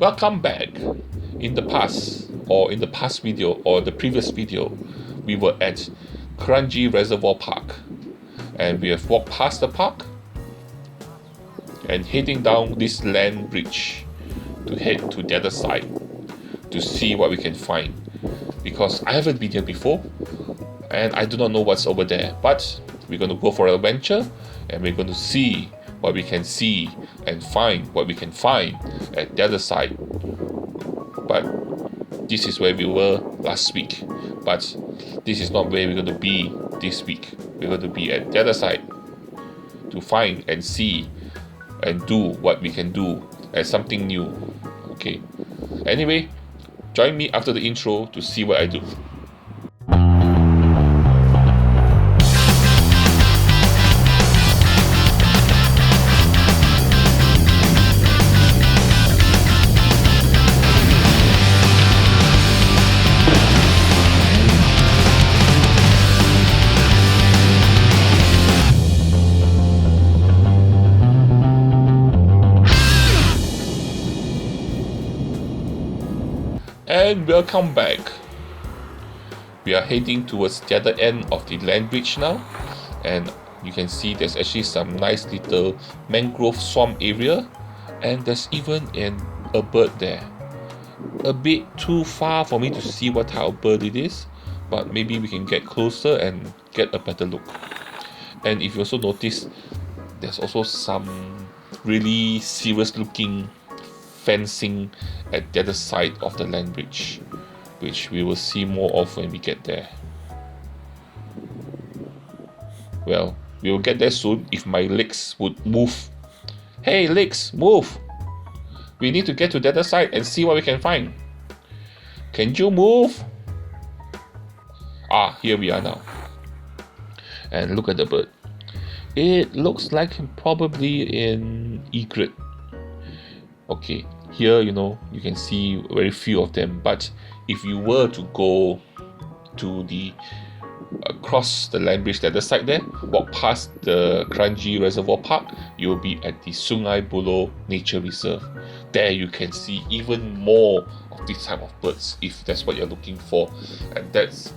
Welcome back. In the past video or the previous video, we were at Kranji Reservoir Park, and we have walked past the park and heading down this land bridge to head to the other side to see what we can find, because I haven't been here before and I do not know what's over there, but we're going to go for an adventure and we're going to see what we can see and find what we can find at the other side. But this is where we were last week, but this is not where we're going to be this week. We're going to be at the other side to find and see and do what we can do as something new. Okay, anyway, join me after the intro to see what I do. And welcome back. We are heading towards the other end of the land bridge now, and you can see there's actually some nice little mangrove swamp area, and there's even a bird there. A bit too far for me to see what type of bird it is, but maybe we can get closer and get a better look. And if you also notice, there's also some really serious looking fencing at the other side of the land bridge, which we will see more of when we get there. Well, we will get there soon if my legs would move. Hey legs, move! We need to get to the other side and see what we can find. Can you move? Ah, here we are now. And look at the bird. It looks like probably an egret. Okay, here you can see very few of them, but if you were to go to the across the land bridge, the other side there, walk past the Kranji Reservoir Park, you will be at the Sungai Buloh Nature Reserve. There you can see even more of this type of birds if that's what you're looking for, and it's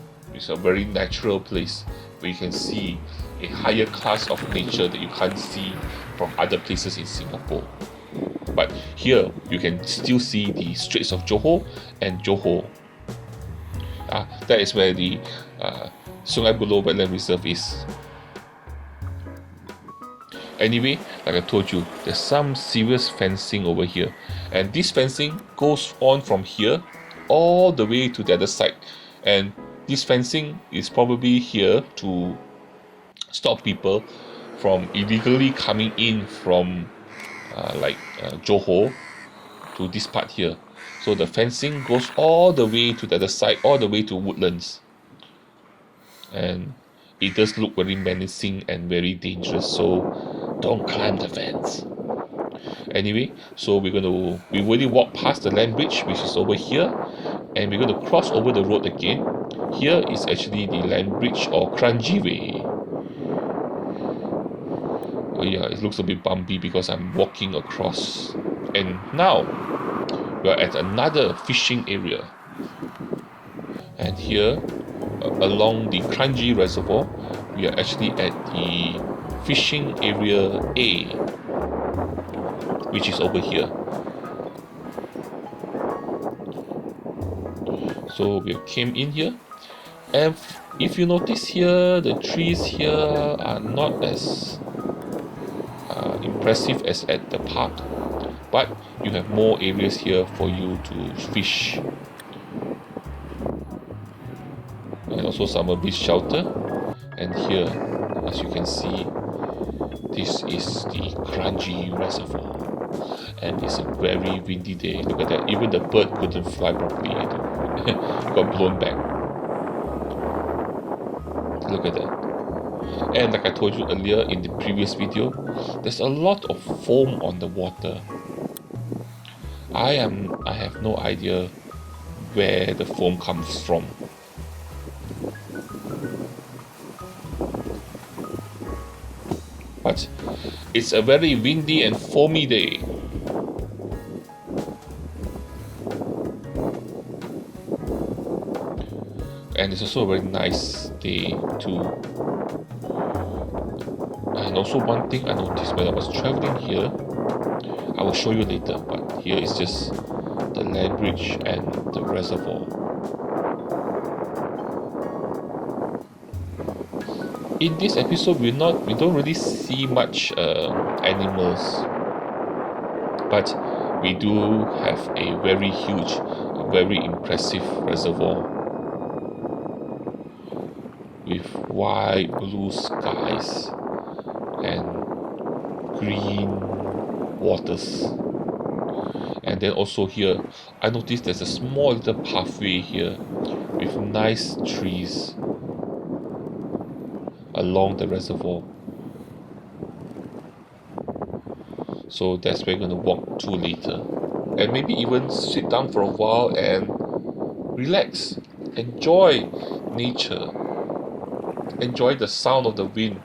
a very natural place where you can see a higher class of nature that you can't see from other places in Singapore. But here you can still see the Straits of Johor and Johor. That is where the Sungai Buloh Wetland Reserve is. Anyway, like I told you, there's some serious fencing over here, and this fencing goes on from here all the way to the other side, and this fencing is probably here to stop people from illegally coming in from Johor to this part here. So the fencing goes all the way to the other side, all the way to Woodlands, and it does look very menacing and very dangerous, so don't climb the fence. Anyway, so we already walked past the land bridge, which is over here, and we're going to cross over the road again. Here is actually the land bridge or Kranji Way. Oh yeah, it looks a bit bumpy because I'm walking across. And now we are at another fishing area, and here along the Kranji Reservoir we are actually at the fishing area A, which is over here. So we came in here, and if you notice here, the trees here are not as impressive as at the park, but you have more areas here for you to fish, and also summer beach shelter. And here, as you can see, this is the Kranji Reservoir, and it's a very windy day. Look at that, even the bird couldn't fly properly. It got blown back. Look at that. And like I told you earlier in the previous video, there's a lot of foam on the water. I have no idea where the foam comes from. But it's a very windy and foamy day. and it's also a very nice day too. And also one thing I noticed when I was traveling here, I will show you later, but here is just the land bridge and the reservoir. In this episode, we don't really see much animals, but we do have a very huge, very impressive reservoir with wide blue skies and green waters. And then also here, I noticed there's a small little pathway here with nice trees along the reservoir. So that's where we're going to walk to later. And maybe even sit down for a while and relax, enjoy nature, enjoy the sound of the wind,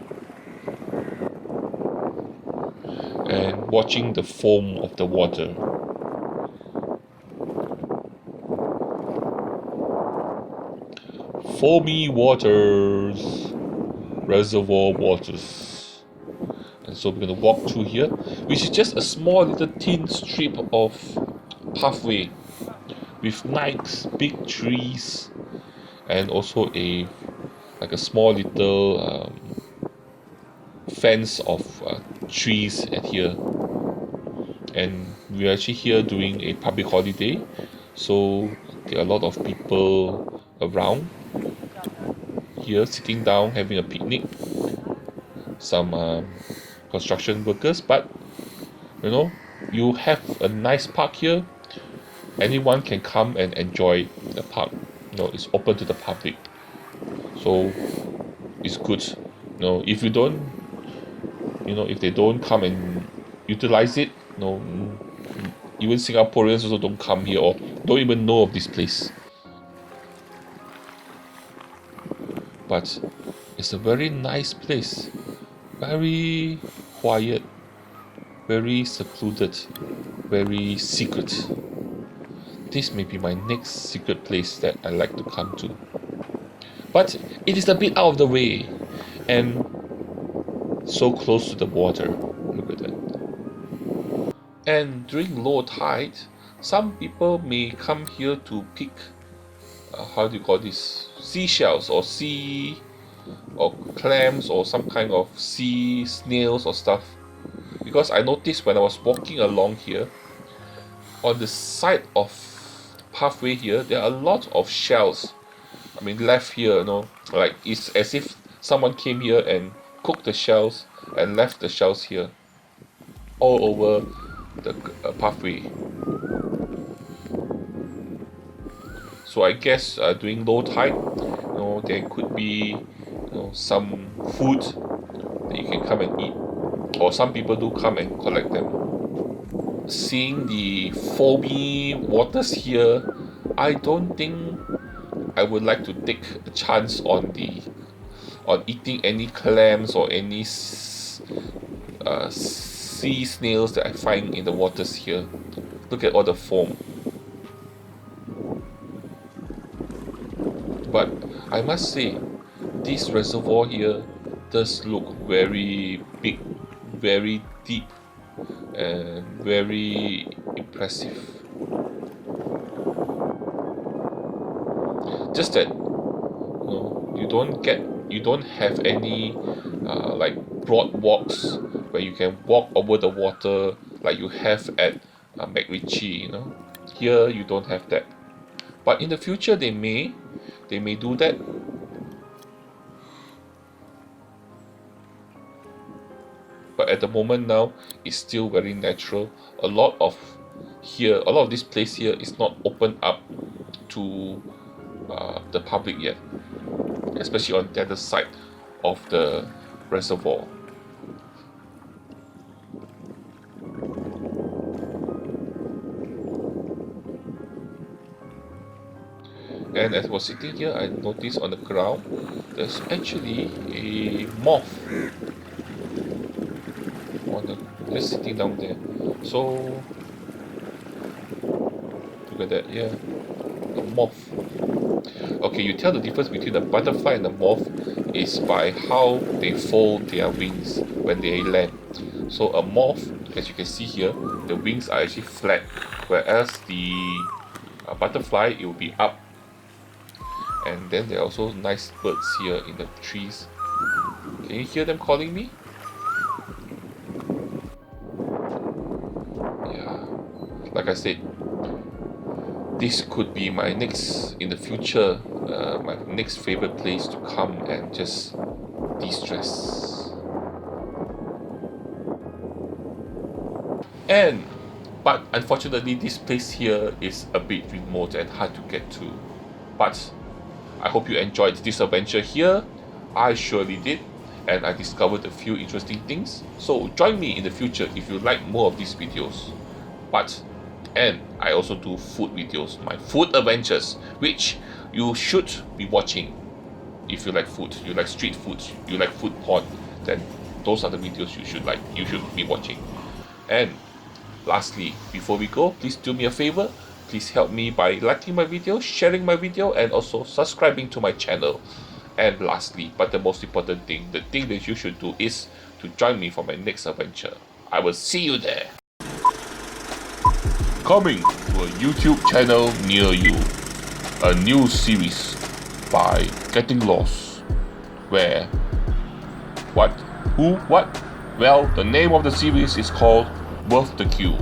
and watching the foam of the water. Foamy waters, reservoir waters. And so we're going to walk through here, which is just a small little thin strip of pathway with nice big trees and also a small little fence of trees at here. And we're actually here during a public holiday, so there are a lot of people around here sitting down having a picnic. Some construction workers, but you have a nice park here. Anyone can come and enjoy the park. It's open to the public, so it's good. If you don't, if they don't come and utilize it, even Singaporeans also don't come here or don't even know of this place. But it's a very nice place, very quiet, very secluded, very secret. This may be my next secret place that I like to come to. But it is a bit out of the way and so close to the water. Look at that. And during low tide, some people may come here to pick seashells or sea or clams or some kind of sea snails or stuff. Because I noticed when I was walking along here, on the side of the pathway here, there are a lot of shells. Left here, like it's as if someone came here and cooked the shells and left the shells here all over the pathway. So I guess during low tide, there could be some food that you can come and eat, or some people do come and collect them. Seeing the foamy waters here, I don't think I would like to take a chance on eating any clams or any sea snails that I find in the waters here. Look at all the foam. But I must say, this reservoir here does look very big, very deep, and very impressive. Just that you don't have any like broad walks where you can walk over the water like you have at MacRitchie. Here you don't have that, but in the future they may do that. But at the moment now, it's still very natural. A lot of this place here is not opened up to the public yet, especially on the other side of the reservoir. And as I was sitting here, I noticed on the ground there's actually a moth just sitting down there. So look at that, yeah, a moth. Okay, you tell the difference between a butterfly and a moth is by how they fold their wings when they land. So a moth, as you can see here, the wings are actually flat, whereas the butterfly, it will be up. And then there are also nice birds here in the trees. Can you hear them calling me? Yeah, like I said, this could be my next, in the future, my next favorite place to come and just de-stress. But unfortunately, this place here is a bit remote and hard to get to. But I hope you enjoyed this adventure here. I surely did, and I discovered a few interesting things. So join me in the future if you like more of these videos. And I also do food videos, my food adventures, which you should be watching. If you like food, you like street food, you like food porn, then those are the videos you should be watching. And lastly, before we go, please do me a favor. Please help me by liking my video, sharing my video, and also subscribing to my channel. And lastly, but the most important thing, the thing that you should do is to join me for my next adventure. I will see you there. Coming to a YouTube channel near you, a new series by Getting Lost, where, what, who, what? Well, the name of the series is called Worth the Queue,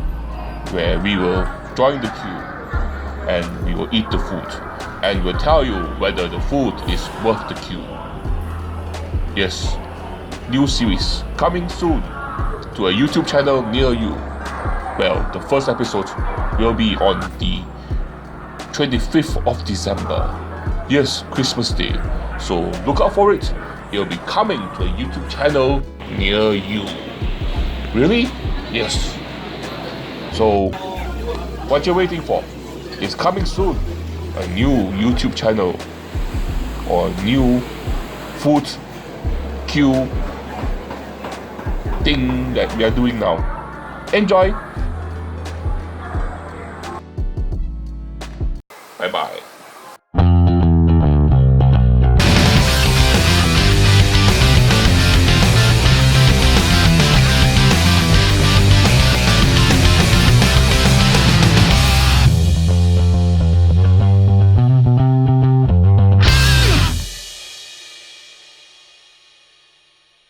where we will join the queue and we will eat the food, and we'll tell you whether the food is worth the queue. Yes, new series coming soon to a YouTube channel near you. Well, the first episode will be on the 25th of December. Yes, Christmas Day. So look out for it. It will be coming to a YouTube channel near you. Really? Yes. So, what you're waiting for? It's coming soon. A new YouTube channel or new food queue thing that we are doing now. Enjoy!